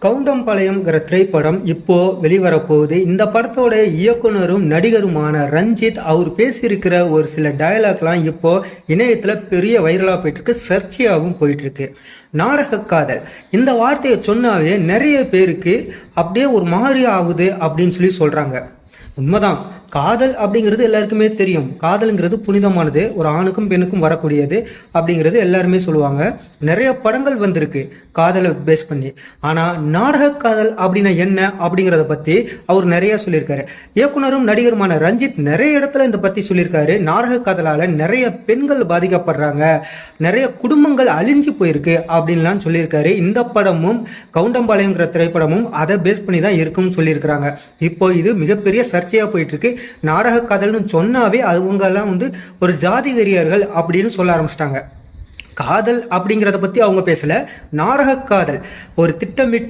கவுண்டம்பாளையம்ங்கிற திரைப்படம் இப்போ வெளிவரப்போகுது. இந்த படத்தோட இயக்குனரும் நடிகருமான ரஞ்சித் அவர் பேசியிருக்கிற ஒரு சில டயலாக்லாம் இப்போ இணையத்துல பெரிய வைரலா போயிட்டு இருக்கு, சர்ச்சையாகவும் போயிட்டு இருக்கு. நாடக காதல் இந்த வார்த்தையை சொன்னாவே நிறைய பேருக்கு அப்படியே ஒரு மாதிரி ஆகுது அப்படின்னு சொல்லி சொல்றாங்க. உண்மைதான். காதல் அப்படிங்கிறது எல்லாருக்குமே தெரியும். காதலுங்கிறது புனிதமானது, ஒரு ஆணுக்கும் பெண்ணுக்கும் வரக்கூடியது அப்படிங்கிறது எல்லாருமே சொல்லுவாங்க. நிறைய படங்கள் வந்திருக்கு காதலை பேஸ் பண்ணி. ஆனால் நாடக காதல் அப்படின்னா என்ன அப்படிங்கிறத பற்றி அவர் நிறைய சொல்லியிருக்காரு. இயக்குனரும் நடிகருமான ரஞ்சித் நிறைய இடத்துல இந்த பற்றி சொல்லியிருக்காரு. நாடக காதலால் நிறைய பெண்கள் பாதிக்கப்படுறாங்க, நிறைய குடும்பங்கள் அழிஞ்சு போயிருக்கு அப்படின்லாம் சொல்லியிருக்காரு. இந்த படமும் கவுண்டம்பாளையங்கிற திரைப்படமும் அதை பேஸ் பண்ணி தான் இருக்கும்னு சொல்லியிருக்கிறாங்க. இப்போ இது மிகப்பெரிய சர்ச்சையாக போயிட்டு இருக்கு. நாடக காதல்னு சொன்னாவே அவங்கெல்லாம் ஒரு ஜாதி வெறியர்கள் அப்படின்னு சொல்ல ஆரம்பிச்சிட்டாங்க. காதல் அப்படிங்கிறத பத்தி அவங்க பேசல, நாடக காதல் ஒரு திட்டமிட்டு